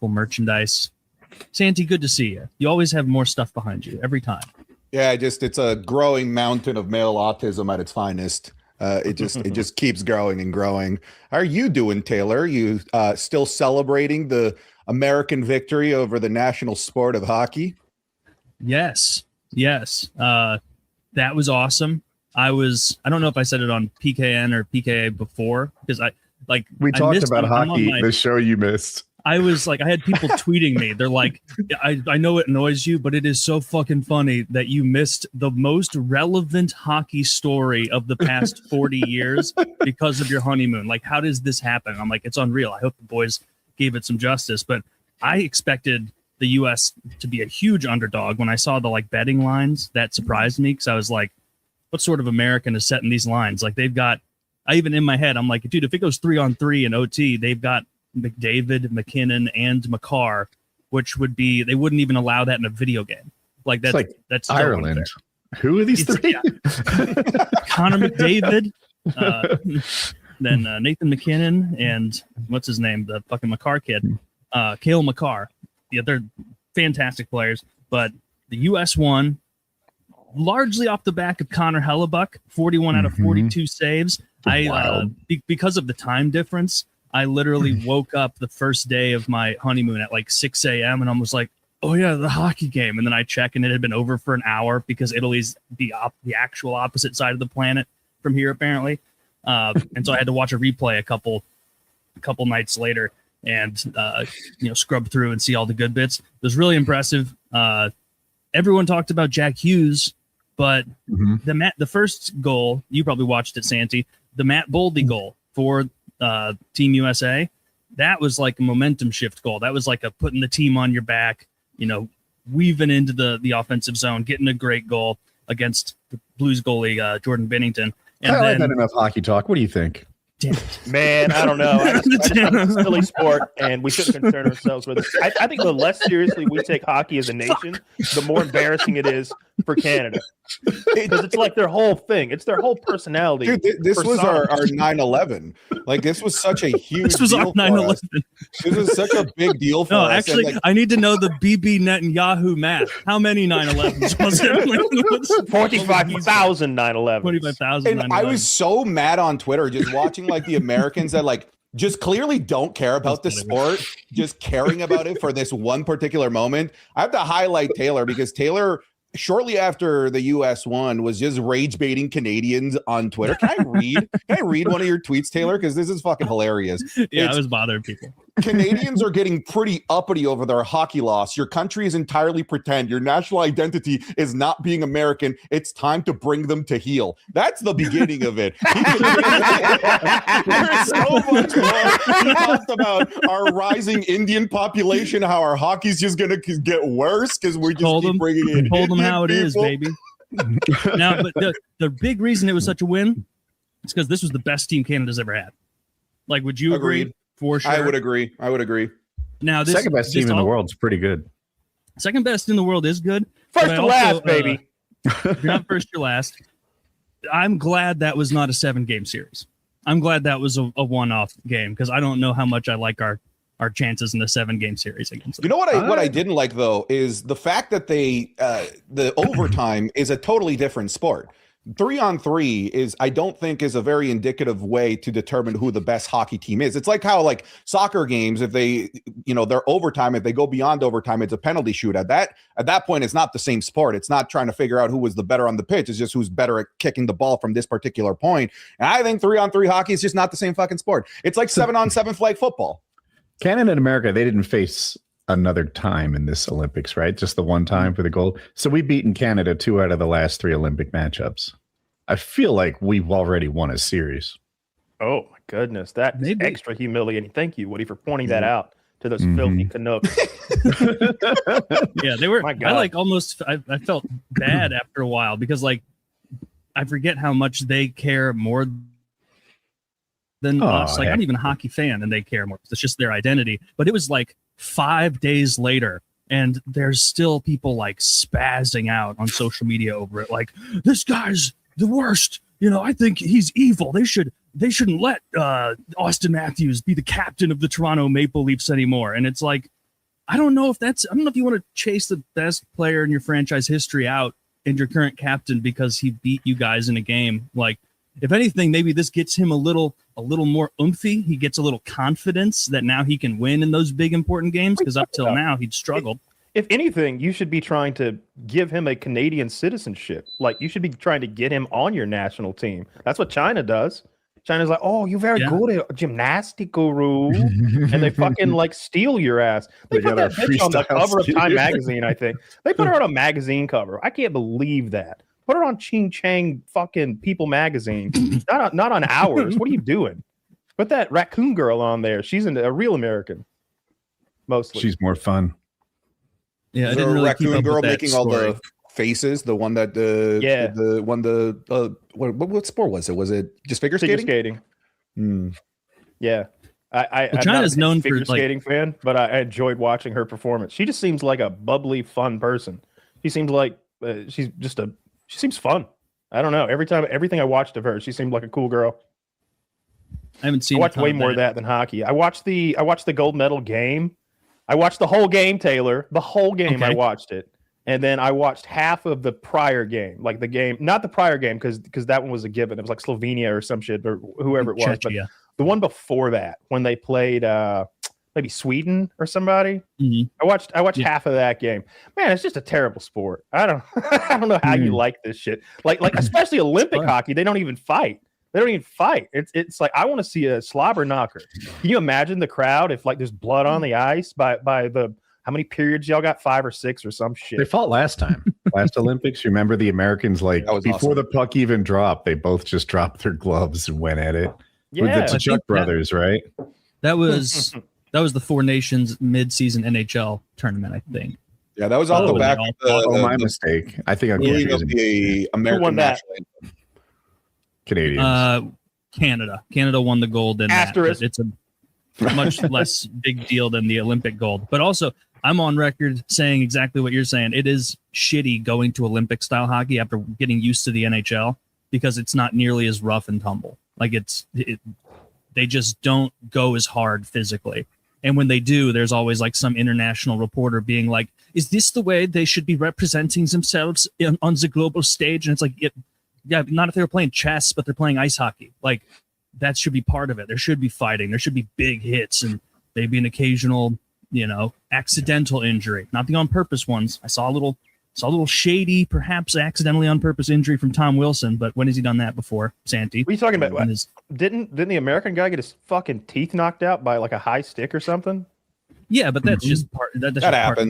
full merchandise. Santi, good to see you. You always have more stuff behind you every time. Yeah, it's a growing mountain of male autism at its finest. It just keeps growing and growing. How are you doing, Taylor? You still celebrating the American victory over the national sport of hockey? Yes. That was awesome. I don't know if I said it on PKN or PKA before, because we talked about hockey, the show you missed. I was like, I had people tweeting me. They're like, I know it annoys you, but it is so fucking funny that you missed the most relevant hockey story of the past 40 years because of your honeymoon. Like, how does this happen? I'm like, it's unreal. I hope the boys gave it some justice, but I expected the U.S. to be a huge underdog. When I saw the betting lines, that surprised me, because I was like, what sort of American is setting these lines? Like, even in my head, I'm like, dude, if it goes 3-on-3 in OT, they've got McDavid, McKinnon, and Makar, which would be, they wouldn't even allow that in a video game. That's Ireland. Who are these three? Yeah. Connor McDavid, then Nathan McKinnon, and what's his name, the fucking Makar kid, Cale Makar. Yeah, they're fantastic players, but the U.S. won largely off the back of Connor Hellebuck, 41 out of 42 saves. Because of the time difference, I literally woke up the first day of my honeymoon at 6 a.m. and I was like, oh yeah, the hockey game. And then I check and it had been over for an hour, because Italy's the actual opposite side of the planet from here, apparently. And so I had to watch a replay a couple nights later and scrub through and see all the good bits. It was really impressive. Everyone talked about Jack Hughes, but the first goal, you probably watched it, Santi, the Matt Boldy goal for Team USA, that was like a momentum shift goal. That was like a putting the team on your back, weaving into the offensive zone, getting a great goal against the Blues goalie Jordan Binnington. And I like that enough hockey talk. What do you think? Damn it. Man, I don't know. It's a silly sport, and we shouldn't concern ourselves with it. I think the less seriously we take hockey as a nation, the more embarrassing it is for Canada. Because it's like their whole thing. It's their whole personality. Dude, this was our 9/11. This was such a huge This was deal our 9/11. This was such a big deal for us. No, actually, I need to know the BB Netanyahu math. How many 9/11s was it? 45,000 9/11. 45,000. And I was so mad on Twitter just watching the Americans that just clearly don't care about the sport, just caring about it for this one particular moment. I have to highlight Taylor, because Taylor, shortly after the U.S. won, was just rage baiting Canadians on Twitter. Can I read one of your tweets, Taylor? Because this is fucking hilarious. Yeah, I was bothering people. Canadians are getting pretty uppity over their hockey loss. Your country is entirely pretend. Your national identity is not being American. It's time to bring them to heel. That's the beginning of it. There's so much more. He talked about our rising Indian population, how our hockey's just going to get worse because we're just keep bringing in told them how it is, baby. Now, but the big reason it was such a win is because this was the best team Canada's ever had. Would you agree? For sure. I would agree. Now, this second best team in the world is pretty good. Second best in the world is good. First to last, baby. You're not first, you're last. I'm glad that was not a 7-game series. I'm glad that was a one-off game, because I don't know how much I like our chances in a 7-game series against them. You know what I didn't like, though, is the fact that the overtime is a totally different sport. 3-on-3 is, I don't think, is a very indicative way to determine who the best hockey team is. It's like how soccer games, if they, they're overtime, if they go beyond overtime, it's a penalty shoot. At that point, it's not the same sport. It's not trying to figure out who was the better on the pitch. It's just who's better at kicking the ball from this particular point. And I think 3-on-3 hockey is just not the same fucking sport. It's like 7-on-7 flag football. Canada and America, they didn't face another time in this Olympics, right? Just the one time for the gold. So we've beaten Canada 2 out of the last 3 Olympic matchups. I feel like we've already won a series. Oh my goodness, that's extra humiliating. Thank you, Woody, for pointing that out to those filthy Canucks. Yeah, they were. I felt bad after a while, because I forget how much they care more than us. I'm not even a hockey fan, and they care more. It's just their identity. But it was 5 days later, and there's still people spazzing out on social media over it. This guy's the worst. I think he's evil. They shouldn't let Austin Matthews be the captain of the Toronto Maple Leafs anymore. And it's I don't know if you want to chase the best player in your franchise history out and your current captain because he beat you guys in a game. Like, if anything, maybe this gets him a little more oomphy. He gets a little confidence that now he can win in those big important games, because up till now he'd struggled. If anything, you should be trying to give him a Canadian citizenship. Like, you should be trying to get him on your national team. That's what China does. China's like, oh, you're very good at gymnastic, guru. And they fucking like steal your ass. They put that bitch on the cover of Time magazine, I think. They put her on a magazine cover. I can't believe that. Put her on Ching Chang fucking People magazine. not on Ours. What are you doing? Put that raccoon girl on there. She's a real American. Mostly. She's more fun. Yeah, I didn't really raccoon girl making story. all the faces. The one that what sport was it? Was it just figure skating? Yeah. I'm China's not a known figure for skating fan, but I enjoyed watching her performance. She just seems like a bubbly, fun person. She seems like she seems fun. I don't know. Everything I watched of her, she seemed like a cool girl. I haven't seen. I watched way more of that than hockey. I watched the gold medal game. I watched the whole game, Taylor. The whole game. Okay. I watched it. And then I watched half of the prior game, like the game, not the prior game, because that one was a given. It was like Slovenia or some shit, or whoever it was. But the one before that, when they played maybe Sweden or somebody, I watched half of that game. Man, it's just a terrible sport. I don't know how you like this shit. Like especially Olympic hockey, they don't even fight. It's like, I want to see a slobber knocker. Can you imagine the crowd if like there's blood on the ice by the how many periods y'all got? 5 or 6 or some shit. They fought last Olympics. You remember the Americans, like before awesome. The puck even dropped, they both just dropped their gloves and went at it. Yeah, with the Chuck brothers, right? That was the Four Nations mid-season NHL tournament, I think. Yeah, that was off the back. My mistake. I think I'm confusing the American. Who won that? Canadians. Canada won the gold in that. It's a much less big deal than the Olympic gold. But also, I'm on record saying exactly what you're saying. It is shitty going to Olympic style hockey after getting used to the NHL, because it's not nearly as rough and tumble. Like they just don't go as hard physically. And when they do, there's always like some international reporter being like, is this the way they should be representing themselves on the global stage? And it's like, yeah, not if they were playing chess, but they're playing ice hockey. Like, that should be part of it. There should be fighting. There should be big hits and maybe an occasional, accidental injury, not the on purpose ones. I saw a little shady, perhaps accidentally on purpose injury from Tom Wilson, but when has he done that before, Santi? What are you talking about? Didn't the American guy get his fucking teeth knocked out by like a high stick or something? Yeah, but that's just part. That happens.